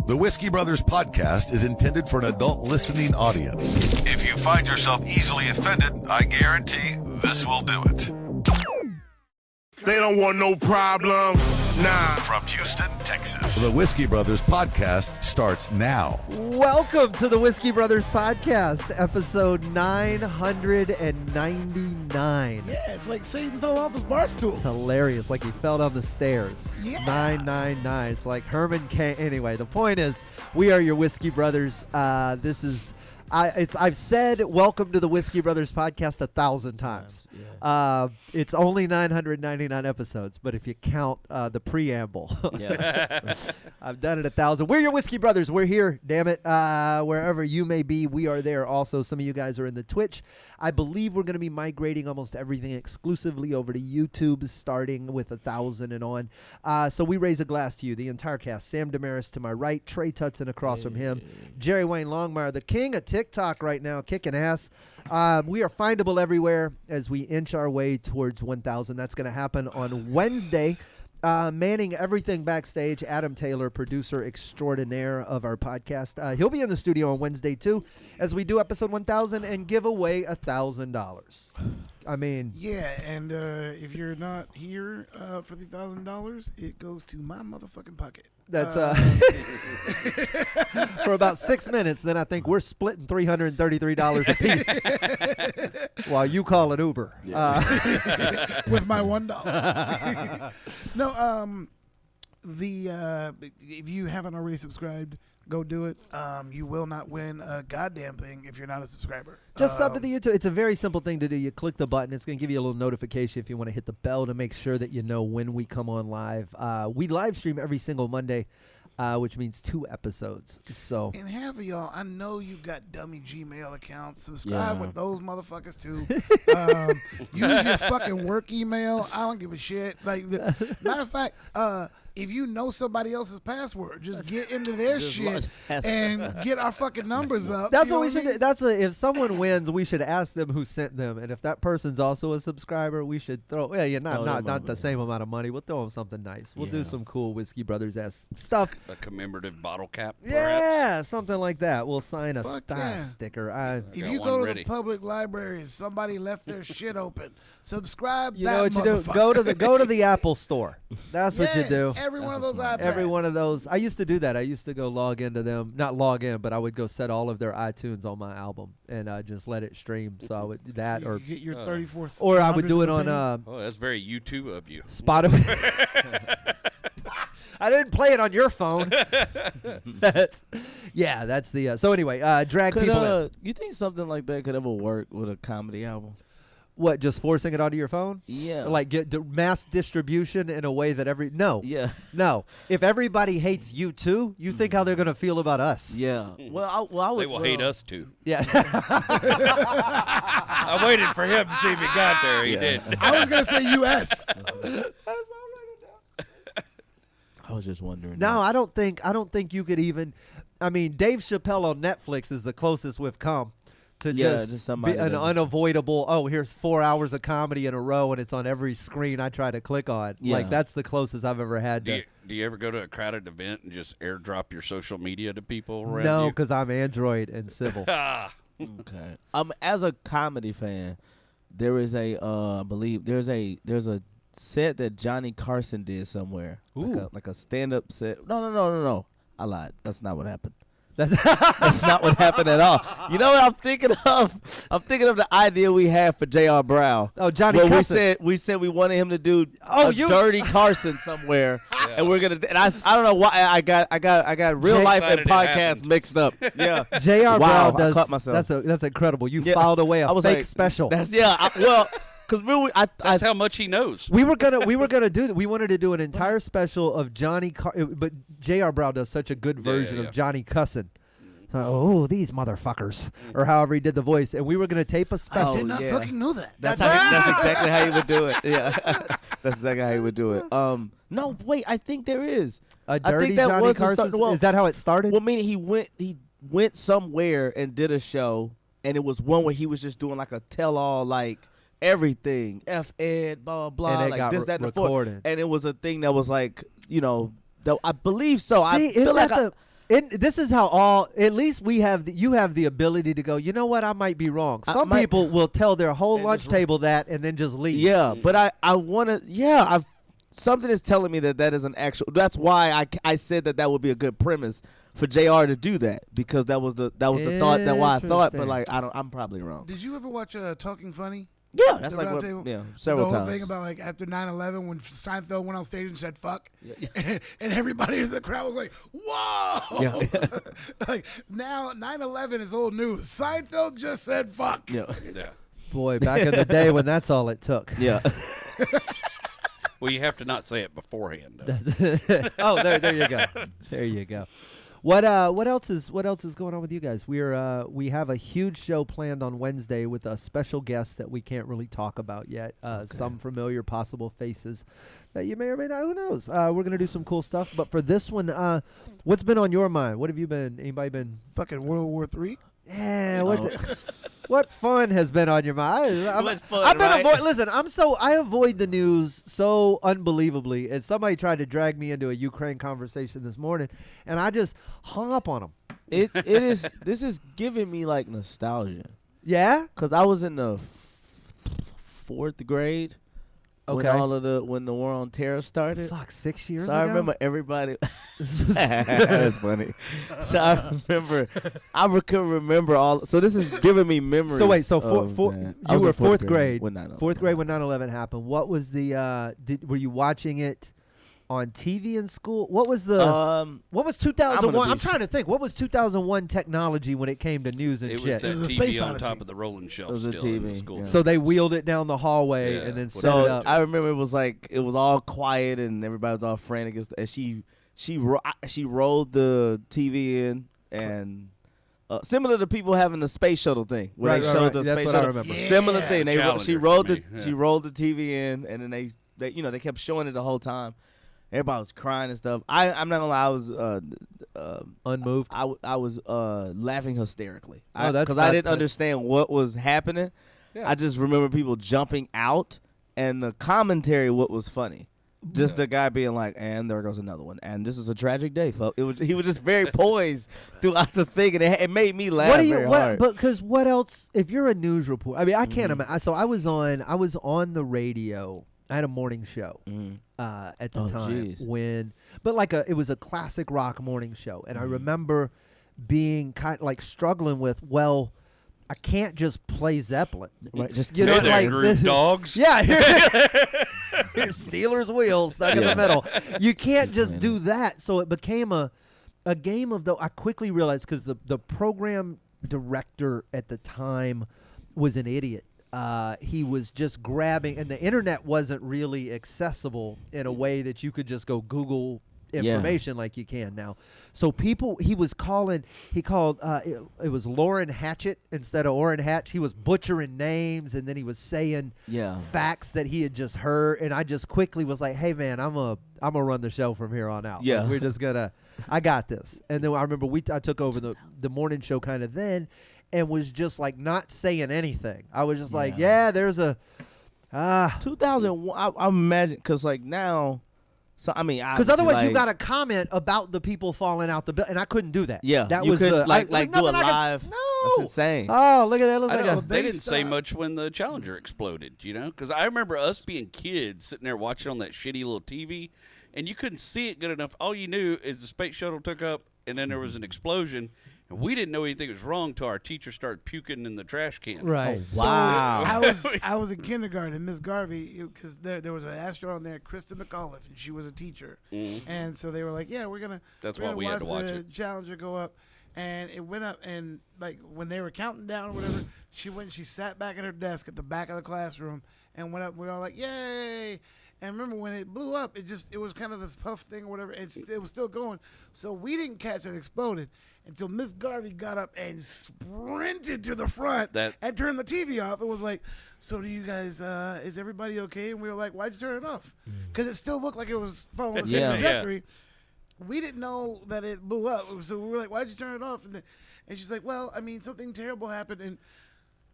The Whiskey Brothers podcast is intended for an adult listening audience. If you find yourself easily offended, I guarantee this will do it. They don't want no problems. Nah. From Houston, Texas, the Whiskey Brothers podcast starts now. Welcome to the Whiskey Brothers podcast, episode 999. Yeah, it's like Satan fell off his bar stool. It's hilarious, like he fell down the stairs. Yeah. 999. It's like Herman Cain. Anyway, the point is, we are your Whiskey Brothers. This is, I've said welcome to the Whiskey Brothers podcast 1,000 times. Yeah. It's only 999 episodes, but if you count the preamble, I've done it 1,000. We're your Whiskey Brothers. We're here, damn it. Wherever you may be, we are there. Also, some of you guys are in the Twitch. I believe we're going to be migrating almost everything exclusively over to YouTube, starting with 1,000 and on. So we raise a glass to you, the entire cast. Sam Damaris to my right, Trey Tutson across from him, Jerry Wayne Longmire, the king of TikTok right now, kicking ass. We are findable everywhere as we inch our way towards 1,000. That's going to happen on Wednesday. Manning everything backstage, Adam Taylor, producer extraordinaire of our podcast. He'll be in the studio on Wednesday, too, as we do episode 1,000 and give away $1,000. I mean... Yeah, and if you're not here for the $1,000, it goes to my motherfucking pocket. That's for about 6 minutes. Then I think we're splitting $333 a piece while you call it Uber. With my $1. No, if you haven't already subscribed, go do it. You will not win a goddamn thing if you're not a subscriber. Just sub to the YouTube. It's a very simple thing to do. You click the button. It's going to give you a little notification if you want to hit the bell to make sure that you know when we come on live. We live stream every single Monday, which means 2 episodes. So, and half of y'all, I know you got dummy Gmail accounts. Subscribe with those motherfuckers too. Use your fucking work email. I don't give a shit. Like, matter of fact, if you know somebody else's password, just get into their shit and get our fucking numbers up. That's what we should do. If someone wins, we should ask them who sent them, and if that person's also a subscriber, we should throw. Yeah, not the same amount of money. We'll throw them something nice. We'll do some cool Whiskey Brothers ass stuff. A commemorative bottle cap. Yeah, perhaps? Something like that. We'll sign a sticker. If you go to the public library and somebody left their shit open, subscribe. You know what you do? Go to the Apple Store. That's what you do. Every one of those iPads. Every one of those. I used to do that. I used to go log into them. Not log in, but I would go set all of their iTunes on my album and just let it stream. So I would do that, or get your 34. Or I would do it on. Oh, that's very YouTube of you. Spotify. I didn't play it on your phone. That's the. So anyway, drag people in. You think something like that could ever work with a comedy album? What, just forcing it onto your phone? Yeah. Like get mass distribution in a way that No. No. If everybody hates you too, you think how they're going to feel about us. Yeah. Well, I would. They will hate us too. Yeah. I waited for him to see if he got there. He did. I was going to say U.S. I was just wondering. No, I don't think you could even. I mean, Dave Chappelle on Netflix is the closest we've come to just be an unavoidable. Oh, here's 4 hours of comedy in a row, and it's on every screen I try to click on. Yeah. Like that's the closest I've ever had. Do you ever go to a crowded event and just airdrop your social media to people around No, you? because I'm Android and civil. Okay. As a comedy fan, there is I believe there's a set that Johnny Carson did somewhere. Like a stand-up set. No. I lied. That's not what happened. That's not what happened at all. You know what I'm thinking of? I'm thinking of the idea we had for J.R. Brown. Oh, Johnny Carson. We said we wanted him to do Dirty Carson somewhere, and we're gonna. And I don't know why I got real life and podcast mixed up. Yeah, J.R. Brown does. I caught myself. That's incredible. You filed away a fake special. That's because that's how much he knows. We were gonna do that. We wanted to do an entire special of Johnny, but J.R. Brown does such a good version of Johnny Cussin. So, these motherfuckers, or however he did the voice, and we were gonna tape a special. I did not fucking know that. That's exactly how he would do it. Yeah, that's exactly how he would do it. No, wait, I think there is a dirty Johnny Carson. Is that how it started? Well, meaning he went somewhere and did a show, and it was one where he was just doing like a tell-all, like everything, F-Ed, blah, blah, blah, and like this, that, and the recorded. And it was a thing that was like, I believe so. See, I feel like this is how at least you have the ability to go, you know what, I might be wrong. Some people will tell their whole lunch table that and then just leave. Yeah, but I want to, something is telling me that is an actual, that's why I said that would be a good premise for JR to do that, because that was the thought, why I thought, but like, I'm probably wrong. Did you ever watch Talking Funny? Yeah, that's like several the whole times. thing about like after 9/11 when Seinfeld went on stage and said "fuck," and everybody in the crowd was like, "Whoa!" Yeah. Like now 9/11 is old news. Seinfeld just said "fuck." Yeah. Boy, back in the day when that's all it took. Yeah. Well, you have to not say it beforehand. Oh, there you go. There you go. What else is going on with you guys? We have a huge show planned on Wednesday with a special guest that we can't really talk about yet. Some familiar possible faces that you may or may not. Who knows? We're gonna do some cool stuff. But for this one, what's been on your mind? What have you been? Anybody been? Fucking World War III. Yeah. What fun has been on your mind? I've been listen, I avoid the news so unbelievably. And somebody tried to drag me into a Ukraine conversation this morning, and I just hung up on them. This is giving me like nostalgia. Yeah, because I was in the fourth grade when when the war on terror started. Fuck, 6 years so ago. I remember everybody. That's funny. So I can remember all. So this is giving me memories. So wait, so you were fourth grade. Fourth grade when 9/11 happened. What was the? Were you watching it on TV in school? What was the? What was 2001? I'm trying to think. What was 2001 technology when it came to news and it shit? Was that it was a TV space on odyssey. top of the rolling shelf. It was a still in TV, the school. yeah. So they wheeled it down the hallway Yeah. and then set So it up. I remember it was all quiet and everybody was all frantic. And she rolled the TV in and. Similar to people having the space shuttle thing, where they showed the That's space what shuttle. I remember. Yeah. Similar thing. She rolled Yeah. rolled the TV in, and then they kept showing it the whole time. Everybody was crying and stuff. I'm not gonna lie, I was Unmoved. I was laughing hysterically. Oh, that's because not- I didn't understand what was happening. Yeah. I just remember people jumping out, and the commentary what was funny. Just the guy being like, and there goes another one, and this is a tragic day, folks. He was just very poised throughout the thing, and it made me laugh. Hard. Because what else? If you're a news reporter, I mean, I can't imagine. So I was on the radio. I had a morning show at the time it was a classic rock morning show, and I remember being kind of like struggling with, well, I can't just play Zeppelin. Right, just You know, Hey there, like group dogs. Yeah, here's Steelers wheels stuck in the middle. You can't just do that. So it became a game of I quickly realized, because the program director at the time was an idiot. He was just grabbing, and the internet wasn't really accessible in a way that you could just go Google information like you can now. So he called it was Lauren Hatchett instead of Orrin Hatch. He was butchering names, and then he was saying facts that he had just heard, and I just quickly was like, hey man, I'm gonna run the show from here on out. Yeah. Like, we're just gonna I got this. And then I remember I took over the morning show kind of then, and was just like not saying anything. I was just like, there's a 2001. I imagine, because like now. So I mean, because otherwise you got to comment about the people falling out the building, and I couldn't do that. Yeah, that you was could, the, like there's do a nothing I live. can That's insane. Oh, look at that! Looks I like don't know. a, They didn't say stopped. much when the Challenger exploded, because I remember us being kids sitting there watching on that shitty little TV, and you couldn't see it good enough. All you knew is the space shuttle took up, and then there was an explosion, and we didn't know anything was wrong till our teacher started puking in the trash can. right. Wow. I was in kindergarten, Miss Garvey, because there was an astronaut on there, Krista McAuliffe, and she was a teacher, and so they were like, "Yeah, we're gonna." That's we're why gonna we had to watch the it. Challenger go up, and it went up, and like when they were counting down or whatever, she went and she sat back at her desk at the back of the classroom and went up. We were all like, "Yay!" And remember when it blew up, it was kind of this puff thing or whatever. It was still going, so we didn't catch it exploded until Miss Garvey got up and sprinted to the front and turned the TV off. It was like, "So do you guys? Is everybody okay?" And we were like, "Why'd you turn it off?" Because it still looked like it was following the same trajectory. We didn't know that it blew up, so we were like, "Why'd you turn it off?" And she's like, "Well, I mean, something terrible happened." And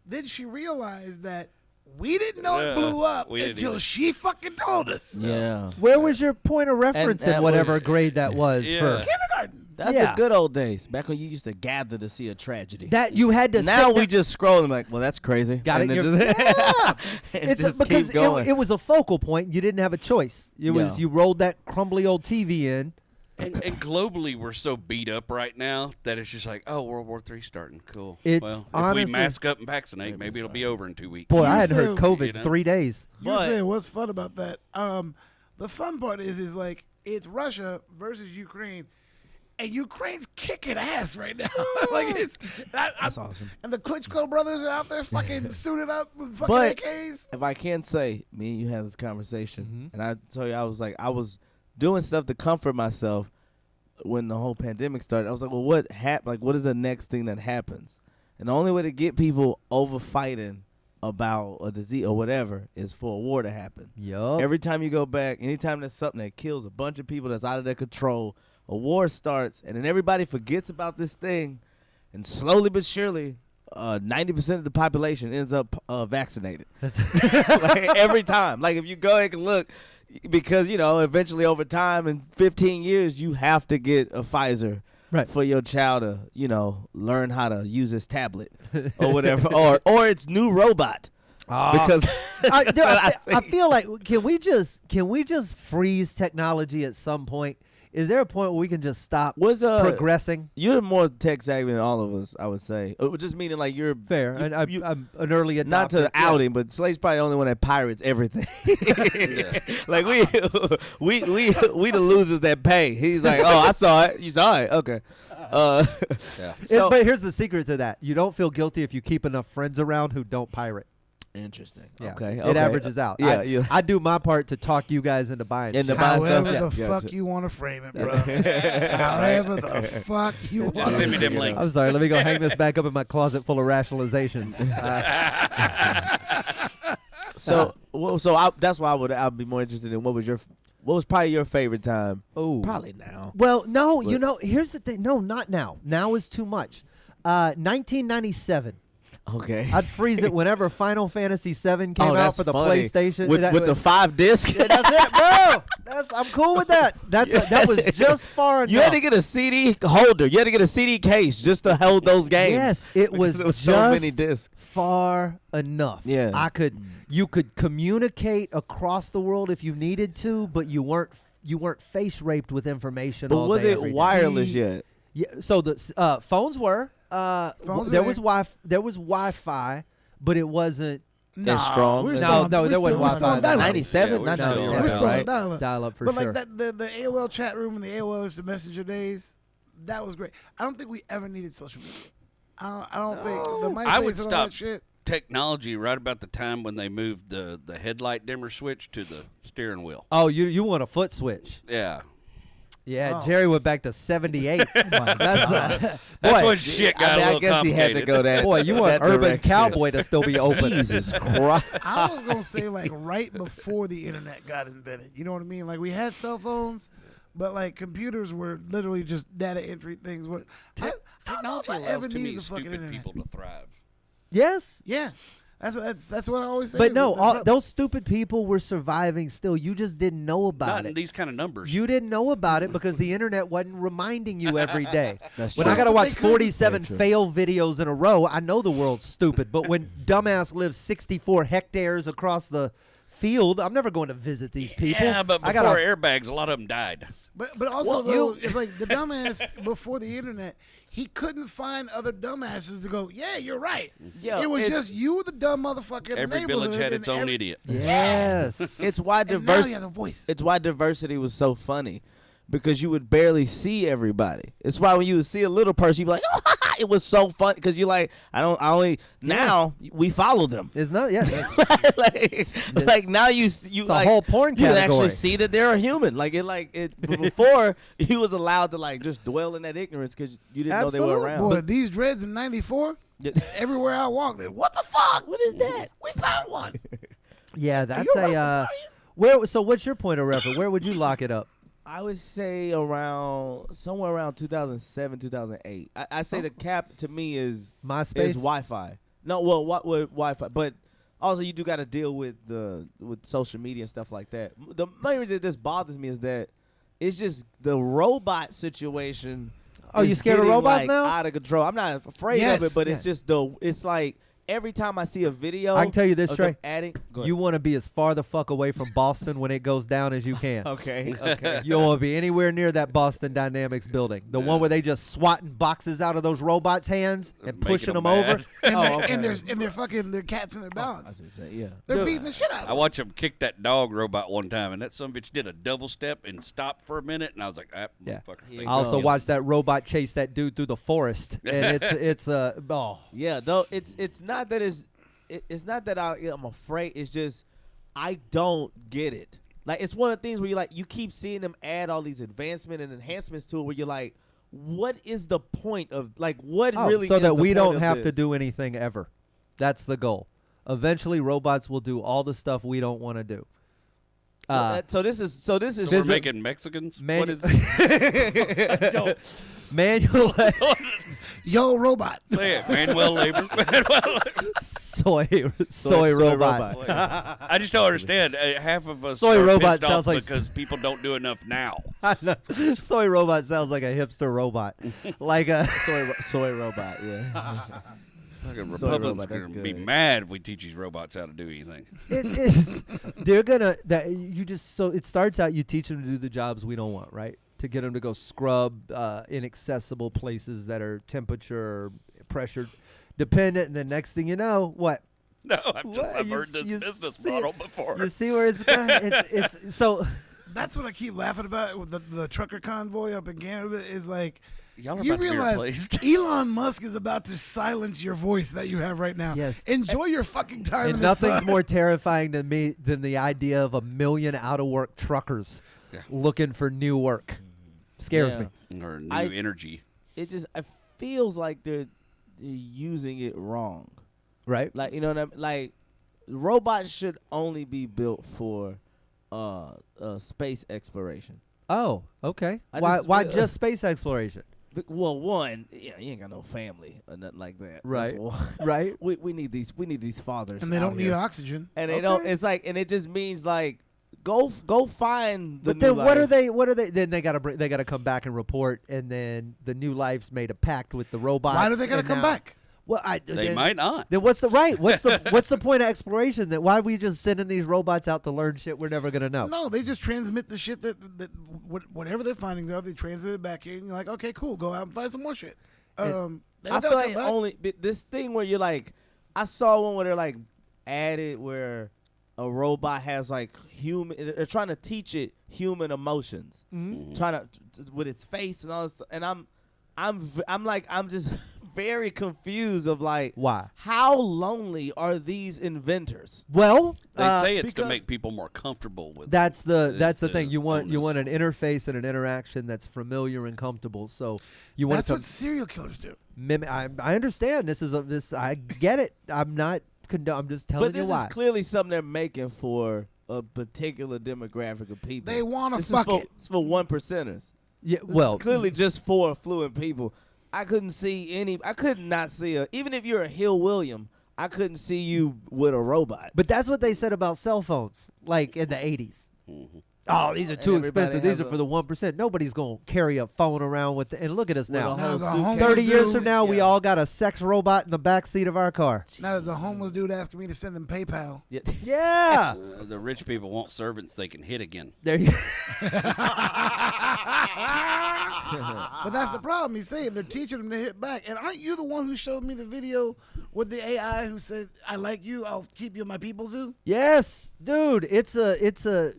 then she realized that we didn't know it blew up until she fucking told us. Yeah. Where was your point of reference And in that whatever was- grade that was for? Kindergarten. That's Yeah. the good old days. Back when you used to gather to see a tragedy. That you had to. Now sit we down- just scroll and like, well, that's crazy. got and it. then You're- just, Yeah. and It's just because keep going. it was a focal point. You didn't have a choice. It was Yeah. you rolled that crumbly old TV in. And globally, we're so beat up right now that it's just like, oh, World War III starting. Cool. It's well, if honestly- we mask up and vaccinate, maybe it'll be over in 2 weeks. Boy, I You hadn't heard said- COVID You know? 3 days. You were But- saying what's fun about that? The fun part is like it's Russia versus Ukraine, and Ukraine's kicking ass right now. Like that's awesome. And the Klitschko brothers are out there fucking suited up with fucking But- AKs. If I can say, me and you had this conversation, Mm-hmm. and I told you I was doing stuff to comfort myself when the whole pandemic started. I was like, well, what what is the next thing that happens? And the only way to get people over fighting about a disease or whatever is for a war to happen. Yup. Every time you go back, anytime there's something that kills a bunch of people that's out of their control, a war starts, and then everybody forgets about this thing, and slowly but surely, 90% of the population ends up vaccinated. Like, every time. Like, if you go and look, because, eventually over time, in 15 years, you have to get a Pfizer. Right. For your child to, learn how to use his tablet or whatever, or its new robot. Because I feel like can we just freeze technology at some point? Is there a point where we can just stop progressing? You're more tech savvy than all of us, I would say. Just meaning like you're Fair, and I'm an early adopter. not to outing, but Slade's probably the only one that pirates everything. Like we the losers that pay. He's like, oh, I saw it. You saw it. Okay. So But here's the secret to that: you don't feel guilty if you keep enough friends around who don't pirate. interesting. Yeah. Okay. It averages out. Yeah. I do my part to talk you guys into buying. Into shit. buying stuff. However the Yeah. fuck Gotcha. you want to frame it, bro. However the fuck you want Just send me to them links. I'm sorry. Let me go hang this back up in my closet full of rationalizations. That's why I'd be more interested in what was probably your favorite time. Oh, Probably now. Well, no, But- here's the thing. No, not now. Now is too much. 1997. Okay. I'd freeze it whenever Final Fantasy VII came out that's for the funny. PlayStation. with the 5 disc. Yeah, that's it, bro. I'm cool with that. That was just far enough. You had to get a CD holder. You had to get a CD case just to hold those games. Yes, it was There was just so many discs. far enough. Yeah. You could communicate across the world if you needed to, but you weren't face raped with information. But all was day, it every day. wireless yet? Yeah. So the phones were. Phones There were was There was Wi-Fi, but it wasn't As strong? we're No, still on- no, we're there wasn't still- we're still Wi-Fi on then. dial-up. 97? Yeah, we're Not still- 97, We're still on right? dial-up. dial-up for But sure. like the AOL chat room and the AOL Instant Messenger days, that was great. I don't think we ever needed social media. I don't think the MySpace I would and all stop that shit. technology right about the time when they moved the headlight dimmer switch to the steering wheel. Oh, you want a foot switch? Yeah. Yeah, Oh. Jerry went back to 78. That's That's boy, when shit got a I little guess he had to complicated. go that. boy, you want that Urban direction. Cowboy to still be open. Jesus Christ. I was gonna say like right before the internet got invented. You know what I mean? Like we had cell phones, but like computers were literally just data entry things. What I don't know if Technology I allows ever too needed many the fucking stupid internet. people to thrive. Yes. Yeah, that's what I always say. But is no, that- those stupid people were surviving still. You just didn't know about Not in it. these kind of numbers. You didn't know about it because the internet wasn't reminding you every day. That's When true. I got to But watch they couldn't. 47 Very true. fail videos in a row, I know the world's stupid. But when dumbass lives 64 hectares across the field, I'm never going to visit these people. Yeah, but I before gotta, airbags, a lot of them died. But also Well, though, it's like the dumbass before the internet, he couldn't find other dumbasses to go. Yeah, you're right. Yeah, it was it's- just you, the dumb motherfucker. In the Every village neighborhood, had its and own every- idiot. Yes. It's why And now he has a diversity. voice. It's why diversity was so funny, because you would barely see everybody. It's why when you would see a little person, you'd be like, "Oh, it was so fun," because you're like, now we follow them. It's not, yeah. like now you a like whole porn you can category. actually see that they're a human. But before you was allowed to like just dwell in that ignorance because you didn't know they were Absolutely. around. Boy, these dreads in '94. Everywhere I walked, what the fuck? What is that? We found one. Yeah, that's you a a. Rastafarian? Where? So, what's your point of reference? Where would you lock it up? I would say somewhere around 2007, 2008. I say the cap to me is MySpace. Wi-Fi. No, well, what with Wi-Fi, but also you do got to deal with social media and stuff like that. The main reason this bothers me is that it's just the robot situation Oh, you scared of getting, robots like, now? Out of control. I'm not afraid of it, but it's just it's like every time I see a video, I can tell you this, of them Trey. adding. You want to be as far the fuck away from Boston when it goes down as you can. Okay. You don't want to be anywhere near that Boston Dynamics building. The one where they just swatting boxes out of those robots' hands and pushing them over. And they're fucking their cats in their balance. Yeah. They're beating the shit out of I them. watched him kick that dog robot one time, and that son of a bitch did a double step and stopped for a minute, and I was like, Yeah. motherfucker. I also watched that robot chase that dude through the forest, and it's Yeah, though it's not that it's not that I'm afraid. It's just I don't get it. Like it's one of the things where you keep seeing them add all these advancement and enhancements to it, where you're like, what is the point of what really? So is that the we point don't of have to this? do anything ever. That's the goal. Eventually, robots will do all the stuff we don't want to do. So this is So we're making Mexicans? What is manual Yo, robot. say it? Manual labor? soy robot. I just don't understand. Half of us Soy are robot pissed off sounds like because people don't do enough now. Soy robot sounds like a hipster robot, like a soy robot. Yeah. Fucking Soy Republicans robot, are that's gonna be good. mad if we teach these robots how to do anything. it is. They're gonna that you just so it starts out you teach them to do the jobs we don't want, right? To get them to go scrub inaccessible places that are temperature, pressure dependent, and the next thing you know, what? No, I've You heard this you business see it. model before. You see where it's going? It's so. That's what I keep laughing about with the trucker convoy up in Canada is like, Y'all are you about to be realize replaced. Elon Musk is about to silence your voice that you have right now. Yes. Enjoy your fucking time in And the nothing's sun. more terrifying to me than the idea of 1 million out of work truckers looking for new work. Scares Yeah. me. Or new I- energy. It feels like they're using it wrong. Right? Like, you know what I mean? Like, robots should only be built for space exploration. Oh, okay. I Why just why feel- just space exploration? Well, one, you ain't got no family or nothing like that. That's Right. one. Right? We need these fathers, and they out don't need here. oxygen. And they don't. It's like, and it just means like, go find the. But then new what are life. they? What are they? Then they gotta come back and report, and then the new life's made a pact with the robots. Why do they gotta and come now- back? Well, They then, might not. Then what's the what's the point of exploration? That why are we just sending these robots out to learn shit we're never gonna know? No, they just transmit the shit that whatever their findings are, they transmit it back here, and you're like, okay, cool, go out and find some more shit. They I don't feel gotta like come back. only this thing where you're like, I saw one where they're like added where a robot has like human. They're trying to teach it human emotions, trying to with its face and all this. Stuff. And I'm just very confused of like Why? how lonely are these inventors? Well, They say it's to because- make people more comfortable with that's the It's thing. the You want bonus. an interface and an interaction that's familiar and comfortable. So you want That's to what serial killers do. mimic. I understand. This. I get it. I'm not. I'm just telling But this you why. is clearly something they're making for a particular demographic of people. They want to This fuck is for, it. it's for 1%ers. Yeah. This Well, is clearly just for affluent people. I could not see even if you're a Hill William, I couldn't see you with a robot. but that's what they said about cell phones, like in the '80s. Mm-hmm. Oh, these are And too everybody expensive. These has are a- for the 1%. Nobody's gonna carry a phone around with. And look at us With a now. whole Now, the suitcase. homeless 30 years dude- from now, we Yeah. all got a sex robot in the back seat of our car. Now there's a homeless dude asking me to send him PayPal. Yeah. Yeah. The rich people want servants they can hit again. There you. But that's the problem. He's saying they're teaching him to hit back. And aren't you the one who showed me the video with the AI who said, "I like you. I'll keep you in my people zoo"? Yes, dude. It's a.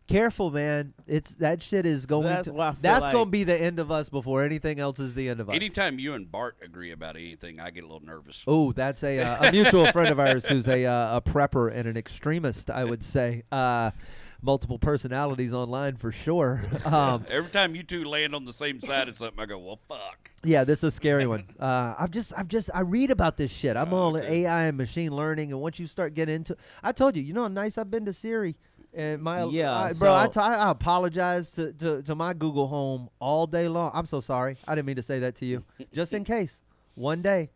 Careful, man. It's that shit is going. That's to, why I feel that's like- going to be the end of us before anything else is the end of us. Anytime you and Bart agree about anything, I get a little nervous. Oh, that's a mutual friend of ours who's a prepper and an extremist. I would say multiple personalities online for sure. Every time you two land on the same side of something, I go, well, fuck. Yeah, this is a scary one. I read about this shit. I'm all AI and machine learning, and once you start getting into, I told you, how nice I've been to Siri. And my so- I apologize to my Google Home all day long. I'm so sorry. I didn't mean to say that to you. Just in case, one day.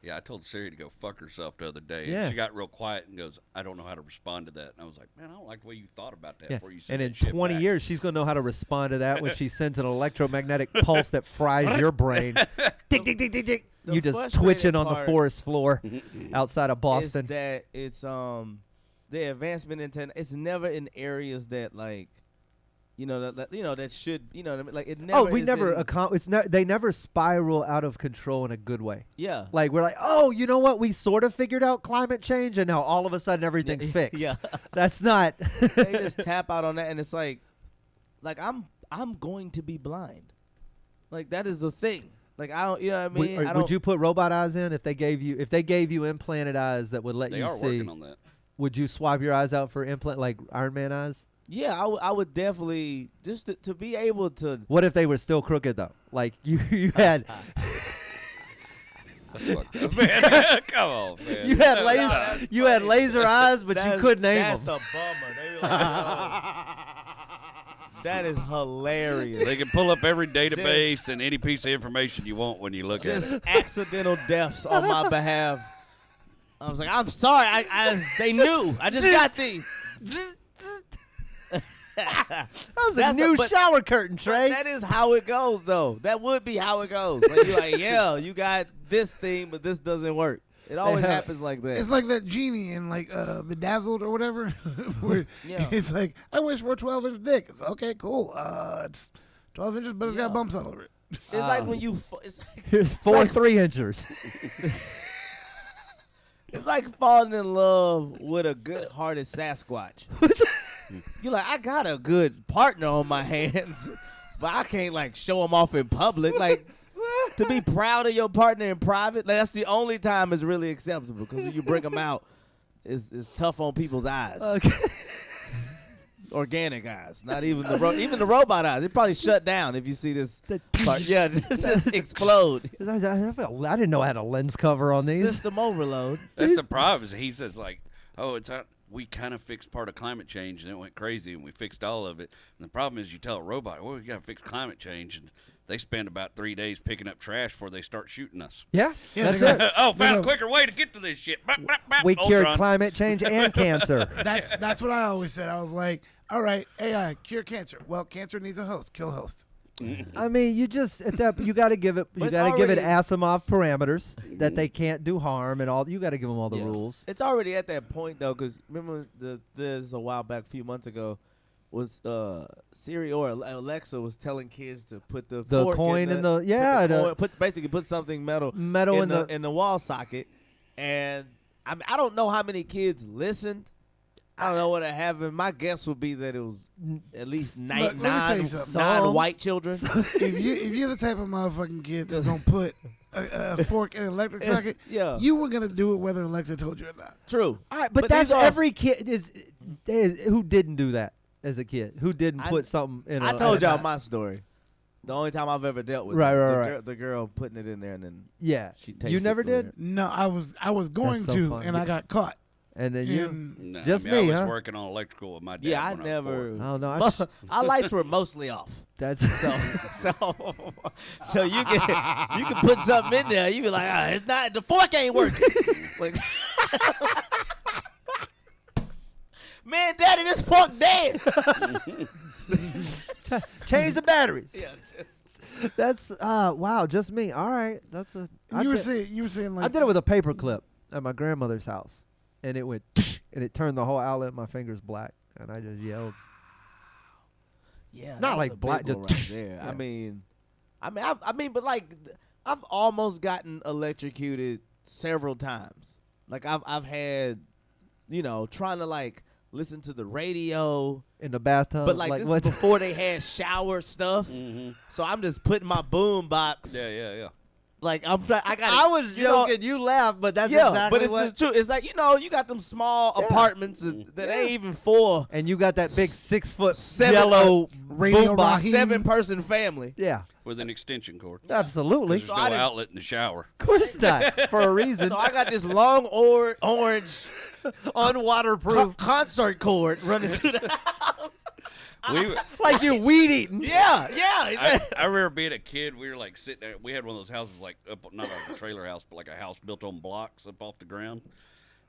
Yeah, I told Siri to go fuck herself the other day. Yeah. And she got real quiet and goes, I don't know how to respond to that. And I was like, man, I don't like the way you thought about that Yeah. before you said And in that shit 20 back. years, she's going to know how to respond to that when she sends an electromagnetic pulse that fries your brain. Tick, tick, tick, tick, tick. The You just frustrating twitching on the part forest floor outside of Is Boston. that it's the advancement in it's never in areas that like that should what I mean? Like it never. Oh, we is never. in- They never spiral out of control in a good way. Yeah. Like we're like, oh, you know what? We sort of figured out climate change, and now all of a sudden everything's fixed. Yeah. That's not. They just tap out on that, and it's like I'm going to be blind. Like that is the thing. Like I don't, you know what I mean? Would you put robot eyes in if they gave you implanted eyes that would let They you are see? working on that. Would you swap your eyes out for implant like Iron Man eyes? Yeah, I would definitely just to be able to. What if they were still crooked though? Like you had That's fucked up, man. Come on, man. you had No, laser no. you had laser eyes, but you couldn't aim That's them. a bummer. They were like, that is hilarious. They can pull up every database and any piece of information you want when you look at Just it. accidental deaths on my behalf. I was like, I'm sorry. They knew. I just got these. That was a That's new but- shower curtain, Trey. That is how it goes, though. That would be how it goes. Like, you're like, yeah, you got this thing, but this doesn't work. It always happens like that. It's like that genie in like Bedazzled or whatever. Where Yeah. It's like, I wish for a 12-inch dick. It's okay, cool. It's 12 inches, but it's got Yeah. bumps all over it. It's like when you. It's like, Here's four like- 3-inchers. it's like falling in love with a good-hearted Sasquatch. You're like, I got a good partner on my hands, but I can't like show him off in public. Like to be proud of your partner in private, like, that's the only time it's really acceptable. Because when you bring them out, it's tough on people's eyes. Okay. Organic eyes, not even even the robot eyes. It probably shut down if you see this part. Yeah, just explode. I didn't know I had a lens cover on these. System overload. That's the problem. Is he says like, oh, we kind of fixed part of climate change and it went crazy and we fixed all of it. And the problem is you tell a robot, well, we got to fix climate change, and they spend about 3 days picking up trash before they start shooting us. Yeah, Yeah, that's they it. got- Oh, found a No. quicker way to get to this shit. Bop, bop, bop. We cured Ultron. climate change and cancer. That's what I always said. I was like, all right, AI, cure cancer. Well, cancer needs a host. Kill host. I mean, you just at that you got to give it But it's give it already- Asimov parameters that they can't do harm and all. You got to give them all the Yes. rules. It's already at that point though, because remember this a while back, a few months ago, was Siri or Alexa was telling kids to put the fork coin in the- put yeah, the the- coin- basically put something metal in the wall socket, and I don't know how many kids listened. I don't know what happened. My guess would be that it was at least Look, let me tell you something. non-white children. If you're the type of motherfucking kid that's gonna put a fork in an electric It's- socket, yeah. you were gonna do it whether Alexa told you or not. True. All right, but these that's are- every kid is who didn't do that as a kid. Who didn't put something in? I told y'all my story. The only time I've ever dealt with Right, it, right. the girl putting it in there and then Yeah, she you tasted never it. did, No, I was going so to, funny. and I got caught. and then you. And Nah, Just I mean, me, I was huh? working on electrical with my dad. Yeah, I when was never. Oh no, Our lights were mostly off. that's So you can put something in there. You be like, it's not, the fork ain't working. Like, man, Daddy, this fork dead. change the batteries. Yeah, That's wow, just me. All right, that's a. you were saying like I did it with a paper clip at my grandmother's house, and it went and it turned the whole outlet of my fingers black, and I just yelled. yeah, Not that's like a black, big one just- right there. Yeah. I mean, but like, I've almost gotten electrocuted several times. Like I've had, trying to like listen to the radio. In the bathtub, But like this what? is before they had shower stuff, so I'm just putting my boom box. Yeah. Like I got. I was joking. You laughed, but that's Yeah, exactly but it's what. the truth. It's like you got them small apartments that ain't even for And you got that big 6-foot Seven- yellow Radio boombox. Raheem. 7-person family. Yeah, With an extension cord. absolutely. There's So no I didn't- outlet in the shower. Of course not. For a reason. So I got this long orange Unwaterproof. concert cord running through the house. Like you're weed eating. Yeah. I remember being a kid. We were like sitting there. We had one of those houses, like up, not like a trailer house, but like a house built on blocks up off the ground.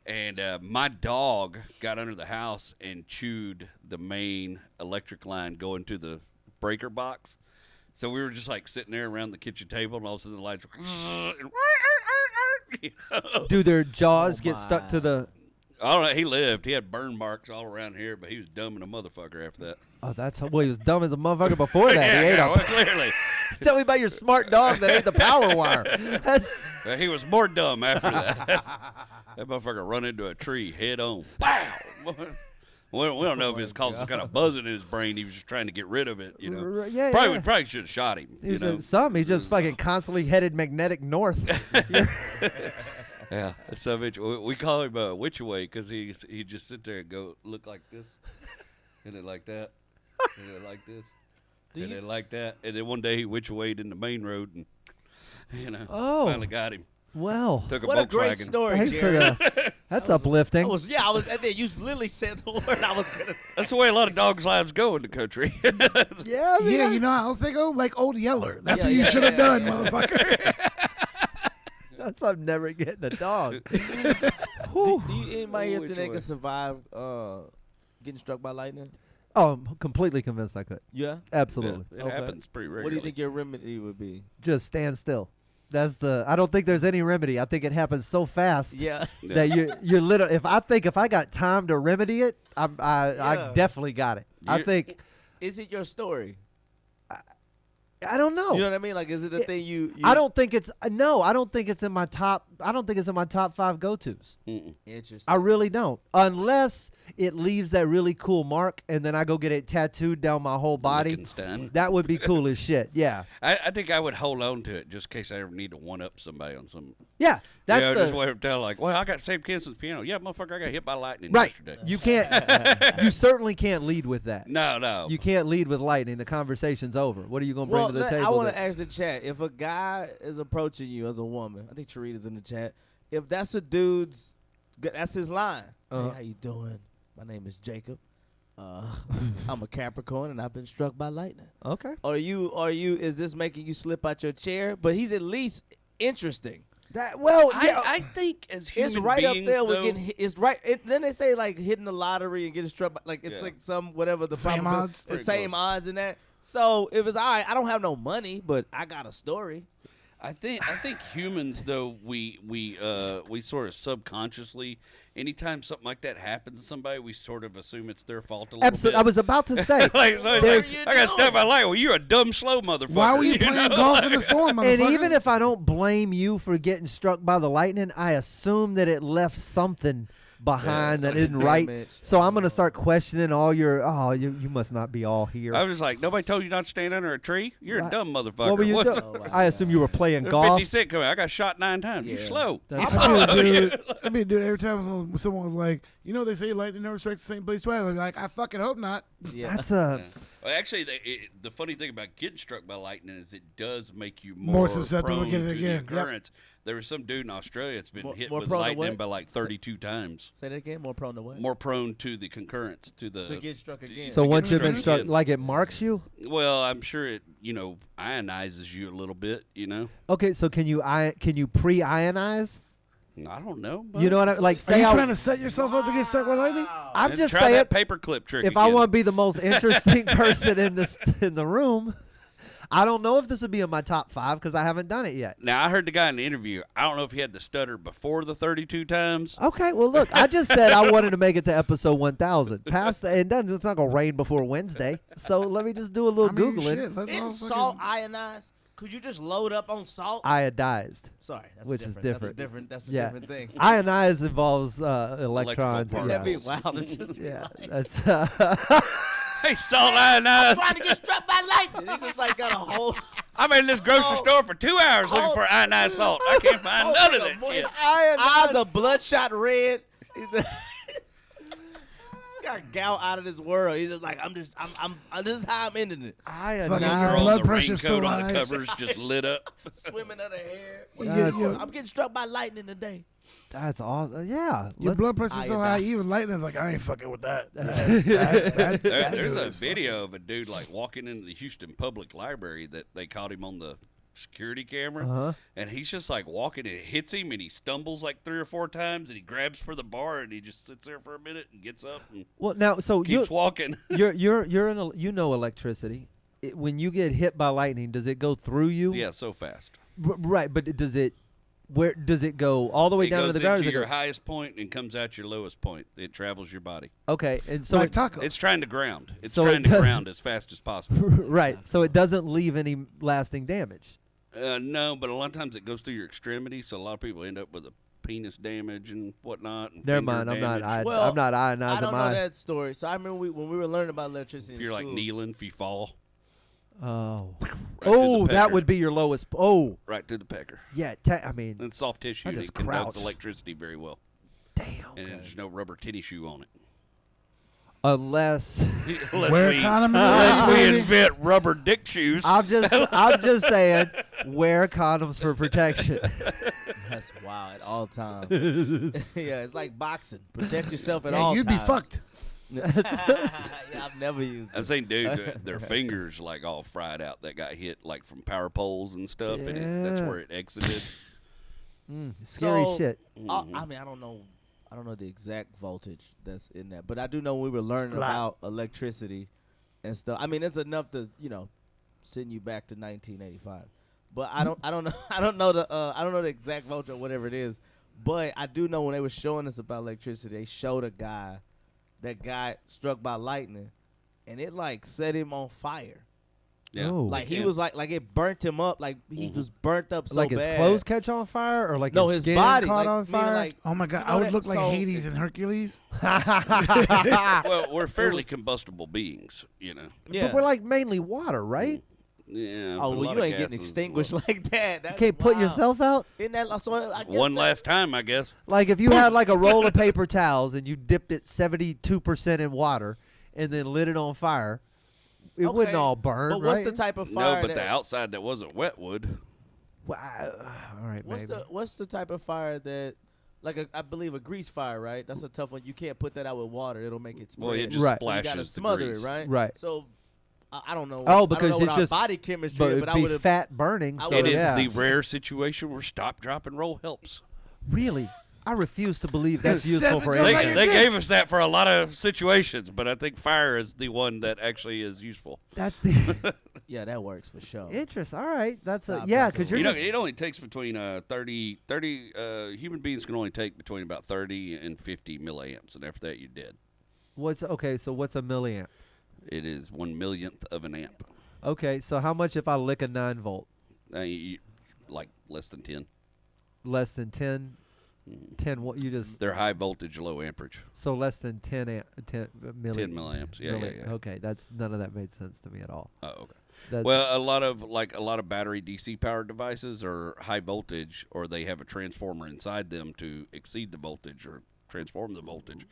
And my dog got under the house and chewed the main electric line going to the breaker box. So we were just like sitting there around the kitchen table, and all of a sudden the lights were, you know? Do their jaws get stuck to the? I don't know. He lived. He had burn marks all around here, but he was dumb and a motherfucker after that. Oh, that's well. He was dumb as a motherfucker before that. He ate well, clearly. Tell me about your smart dog that ate the power wire. Well, he was more dumb after that. That motherfucker run into a tree head on. Wow. We don't know if it's caused some kind of buzzing in his brain. He was just trying to get rid of it, you know. Yeah, Probably should have shot him. He just fucking constantly headed magnetic north. Yeah, that's so bitch. We call him Witch Away because he just sit there and go look like this, and then like that, and then like this, and then like that, and then one day he witch awayed in the main road, and finally got him. Well, Took a What a great Volkswagen. story, thanks for Jared. that. That's uplifting. I was and then you literally said the word I was gonna say. That's the way a lot of dogs' lives go in the country. Yeah, Yeah, you know how else they go? Like Old Yeller. That's what you should have done, motherfucker. that's I'm never getting a dog. Do you anybody here think they can survive getting struck by lightning? Oh, I'm completely convinced I could. Yeah. Absolutely. It happens pretty regularly. What do you think your remedy would be? Just stand still. I don't think there's any remedy. I think it happens so fast Yeah. that you're literally. If I got time to remedy it, I definitely got it. I think. Is it your story? I don't know. You know what I mean? Like, is it the thing you I don't think it's no. I don't think it's in my top. I don't think it's in my top 5 go-tos. Interesting. I really don't, unless it leaves that really cool mark, and then I go get it tattooed down my whole body. Liechtenstein. That would be cool as shit. Yeah, I think I would hold on to it just in case I ever need to one-up somebody on some. yeah. That's just wait tell like, well, I got Sam Kinson's piano. Yeah, motherfucker, I got hit by lightning right. yesterday. You can't. You certainly can't lead with that. No. You can't lead with lightning. The conversation's over. What are you going to bring to the table? I want to ask the chat, if a guy is approaching you as a woman, I think Charita's in the chat, if that's a dude's, that's his line. Hey, how you doing? My name is Jacob. I'm a Capricorn and I've been struck by lightning. Okay. Is this making you slip out your chair? But he's at least interesting. I think as human It's right beings, up there with though, getting hit. It's right. Then they say like hitting the lottery and getting struck by, like it's like some whatever the Same probability- odds? the Pretty same close. odds in that. So if it's all right, I don't have no money, but I got a story. I think humans though we sort of subconsciously, anytime something like that happens to somebody, we sort of assume it's their fault a little Absolutely. I bit. was about to say. Like, so there's- it's like, I got stuff by light. Well, you're a dumb, slow motherfucker. Why were you playing golf in the storm, motherfucker? And even if I don't blame you for getting struck by the lightning, I assume that it left something behind that isn't right. damage. So I'm gonna start questioning all your. Oh, you must not be all here. I was like, nobody told you not to stand under a tree. You're Right. a dumb motherfucker. What were you What's- doing? I assume you were playing There's golf. 50 Cent coming. I got shot 9 times. You Yeah. slow. That's- I'd be a dude every time someone was like, they say lightning never strikes the same place twice. I'd be like, I fucking hope not. Yeah. That's a. Well, actually, the funny thing about getting struck by lightning is it does make you More more susceptible to prone get it to again. the Yep. occurrence. There was some dude in Australia that's been More- hit more with prone to lightning what? by like 32 times. Say that again. More prone to what? More prone to the concurrence, to get struck again. So to once get you've been struck, again. like it marks you. Well, I'm sure it, ionizes you a little bit, Okay, so can you pre-ionize? I don't know. You know what I like? Are Say you I, trying to set yourself up to get struck by lightning? I'm just try saying. that paperclip trick. If I again. want to be the most interesting person in the room, I don't know if this would be in my top 5 because I haven't done it yet. Now, I heard the guy in the interview. I don't know if he had the stutter before the 32 times. Okay, well, look, I just said I wanted to make it to episode 1,000. Past the, and then it's not gonna rain before Wednesday, so let me just do a little googling. Shit, let's all Isn't fucking- salt ionized? Could you just load up on salt? Iodized, Sorry, that's which is different. That's a Yeah. different thing. Ionized involves electrons. Electrical Yeah, That'd be wild. It's just yeah, that's. Hey, salt ionized. trying to get struck by lightning. He just like got a whole. I'm in this grocery store for 2 hours looking for ionized salt. I can't find none of that shit. Eyes are bloodshot red. He's got gout out of this world. He's just like, this is how I'm ending it. Fucking Girl, blood the pressure's so raincoat on high. the covers just lit up. Swimming under hair. Yeah, I'm getting struck by lightning today. That's awesome. Yeah. Your let's- blood pressure's so high, Ionized. even lightning's like, I ain't fucking with that. There's a video of a dude like walking into the Houston Public Library that they caught him on the security camera, Uh-huh. and he's just like walking, and it hits him, and he stumbles like 3 or 4 times, and he grabs for the bar, and he just sits there for a minute and gets up and Well, now, so keeps walking. you're in you know electricity. When you get hit by lightning, does it go through you? Yeah, so fast. Right, but where does it go all the way It down to goes the ground? or into does it your go- highest point and comes out your lowest point. It travels your body. Okay, and so Like it- tacos. It's trying to ground. It's So trying it to does- ground as fast as possible. right, so it doesn't leave any lasting damage. No, but a lot of times it goes through your extremities, so a lot of people end up with a penis damage and whatnot. And Never finger mind, I'm not. damage. Well, I'm not I ionizing don't know mine. that story. So I remember when we were learning about electricity If in you're like school, kneeling, if you fall, Oh, right to oh, the that pecker. would be your lowest. Oh, right to the pecker. yeah. I mean, And soft tissue, I and just it conducts crouch. electricity very well. damn. And there's no rubber tennis shoe on it. Unless Wear we, condom unless we baby. invent rubber dick shoes. I'm just saying, wear condoms for protection. that's wild at all times. Yeah, it's like boxing. Protect yourself at Yeah, all you'd times. be fucked. Yeah, I've never used I've it. seen dudes, their fingers like all fried out that got hit like from power poles and stuff, and that's Yeah. where it exited. Scary So, shit. I mean, I don't know the exact voltage that's in that, but I do know we were learning about electricity and stuff. I mean, it's enough to send you back to 1985. But I don't know I don't know the exact voltage or whatever it is. But I do know when they were showing us about electricity, they showed a guy that got struck by lightning, and it like set him on fire. Yeah. Oh. Like he was like it burnt him up. Like he was burnt up so like bad. his clothes catch on fire, or like No, his his skin body caught like, on meaning, fire. Like, Oh my god, You know I would that- look like so- Hades and Hercules. Well, we're fairly combustible beings, you know. yeah. But we're like mainly water, right? Yeah. Oh but a well, lot you of ain't getting gases as extinguished well. like that. That's You can't put wild. yourself out. Isn't that so? I guess One that- last time, I guess. Like if you had like a roll of paper towels and you dipped it 72% in water and then lit it on fire, it wouldn't Okay, all burn, But what's right? the type of fire? No, but that, the outside that wasn't wet wood. Well, all right, what's maybe. what's the type of fire that, like I believe a grease fire, right? That's a tough one. You can't put that out with water; it'll make it spread. Well, it just Right. So you gotta splashes the smother grease. it, right? Right. So I don't know. Oh, I because don't know it's what our just body chemistry. but But it'd I be would have. fat burning. I So would've- It is yeah. the rare situation where stop, drop, and roll helps. Really, I refuse to believe that's Seven useful for goes like anything. They your gave us that for a lot of situations, but I think fire is the one that actually is useful. That's the Yeah, that works for sure. interest. All right, that's Stop, yeah, drop, because and you're You know, just, it only takes between 30 human beings can only take between about 30 and 50 milliamps, and after that, you're dead. what's okay. So what's a milliamp? It is 1/1,000,000th of an amp. Okay, so how much if I lick a 9-volt? Like less than 10. Less than 10. 10. What you just They're high voltage, low amperage. so less than 10 milliamps. 10 milliamps. Yeah, yeah. Okay, that's none of that made sense to me at all. Oh, okay. That's, Well, a lot of battery DC powered devices are high voltage, or they have a transformer inside them to exceed the voltage or transform the voltage.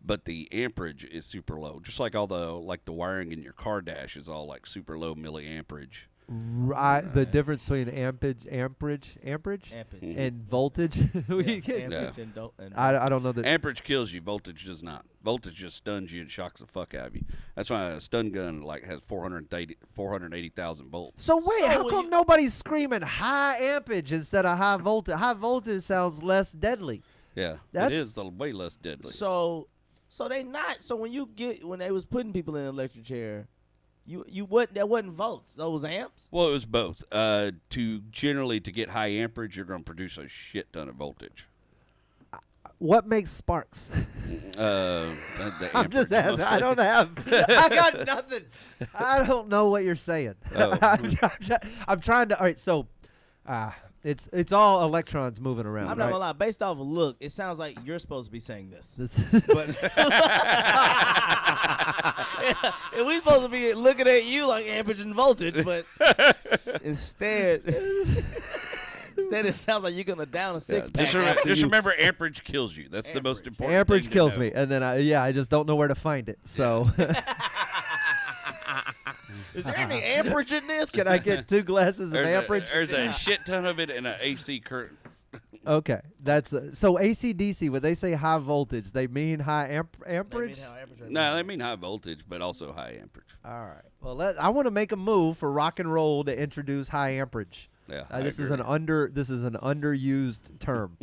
But the amperage is super low, just like all the wiring in your car dash is all like super low milliamperage. the difference between amperage, Ampage. and voltage. We get- Ampage and and I don't know that. Amperage kills you. Voltage does not. Voltage just stuns you and shocks the fuck out of you. That's why a stun gun has 480,000 volts. So wait, So how when come you- nobody's screaming high ampage instead of high voltage? High voltage sounds less deadly. Yeah, That's- it is way less deadly. So they not. So when they was putting people in an electric chair, that wasn't volts. Those amps. Well, it was both. To get high amperage, you're going to produce a shit ton of voltage. What makes sparks? The I'm just amperage asking. I don't have. I got nothing. I don't know what you're saying. Oh. I'm trying to. All right, so it's all electrons moving around. I'm right? not gonna lie. Based off of look, it sounds like you're supposed to be saying this. This- But and we supposed to be looking at you like amperage and voltage, but instead it sounds like you're gonna down a six pack. Just remember, amperage kills you. That's the most important. amperage thing to kills know. me, and then I just don't know where to find it. So Is there any amperage in this? can I get 2 glasses of amperage? There's a shit ton of it in an AC current. Okay, that's so AC/DC. When they say high voltage, they mean high amperage. No, they mean high voltage, but also high amperage. All right. Well, I want to make a move for rock and roll to introduce high amperage. Yeah, This is an underused term.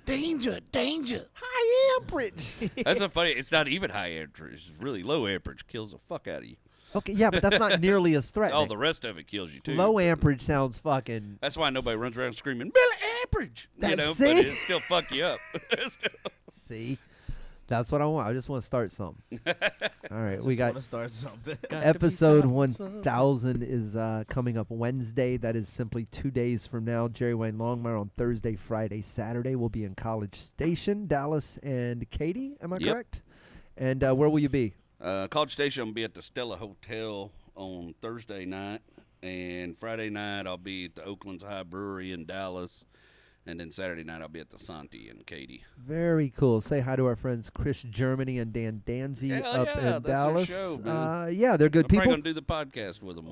Danger. High amperage. That's so funny. It's not even high amperage. It's really low amperage. Kills the fuck out of you. Okay, yeah, but that's not nearly as threatening. All the rest of it kills you too. Low amperage sounds fucking. That's why nobody runs around screaming Billy amperage. But But it still fuck you up. See, that's what I want. I just want to start something. All right, we got to start something. episode 1000 is coming up Wednesday. That is simply 2 days from now. Jerry Wayne Longmire on Thursday, Friday, Saturday. We'll be in College Station, Dallas, and Katy. Am I correct? And where will you be? College Station, I'll be at the Stella Hotel on Thursday night, and Friday night I'll be at the Oakland's High Brewery in Dallas, and then Saturday night I'll be at the Santi in Katy. Very cool. Say hi to our friends Chris Germany and Dan Danzy up in that's Dallas. their show, man. Yeah, they're good I'm people. probably gonna do the podcast with them.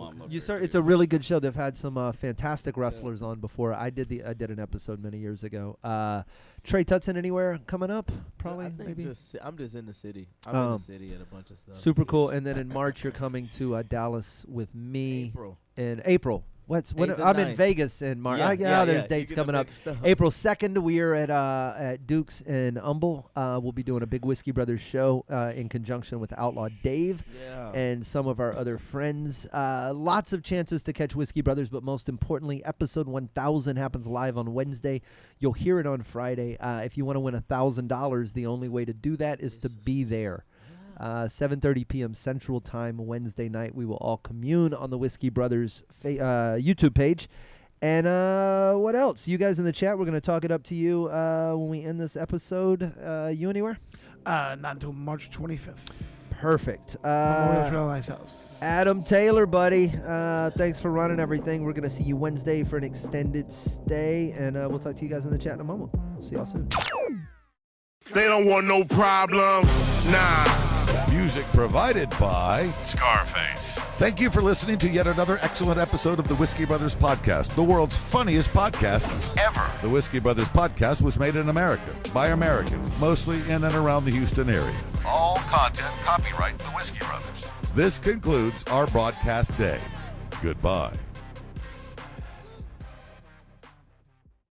It's a really good show. They've had some fantastic wrestlers on before. I did an episode many years ago. Trey Tutson anywhere coming up? Probably, maybe. I'm just in the city. I'm in the city and a bunch of stuff. Super cool. And then in March you're coming to Dallas with me. April. In April. I'm 8th and in 9th. Vegas in March. There's dates coming up. April 2nd, we are at Duke's in Humble. We'll be doing a big Whiskey Brothers show in conjunction with Outlaw Dave and some of our other friends. Lots of chances to catch Whiskey Brothers, but most importantly, episode 1000 happens live on Wednesday. You'll hear it on Friday. If you want to win $1,000, the only way to do that is to be there. 7:30 p.m. Central Time Wednesday night. We will all commune on the Whiskey Brothers YouTube page. And what else? You guys in the chat, we're going to talk it up to you when we end this episode. You anywhere? Not until March 25th. Perfect. Memorial Trail Lighthouse. Adam Taylor, buddy. Thanks for running everything. We're going to see you Wednesday for an extended stay. And we'll talk to you guys in the chat in a moment. See y'all soon. They don't want no problem. Nah. Music provided by Scarface. Thank you for listening to yet another excellent episode of the Whiskey Brothers Podcast, the world's funniest podcast ever. The Whiskey Brothers Podcast was made in America by Americans, mostly in and around the Houston area. All content copyright the Whiskey Brothers. This concludes our broadcast day. Goodbye.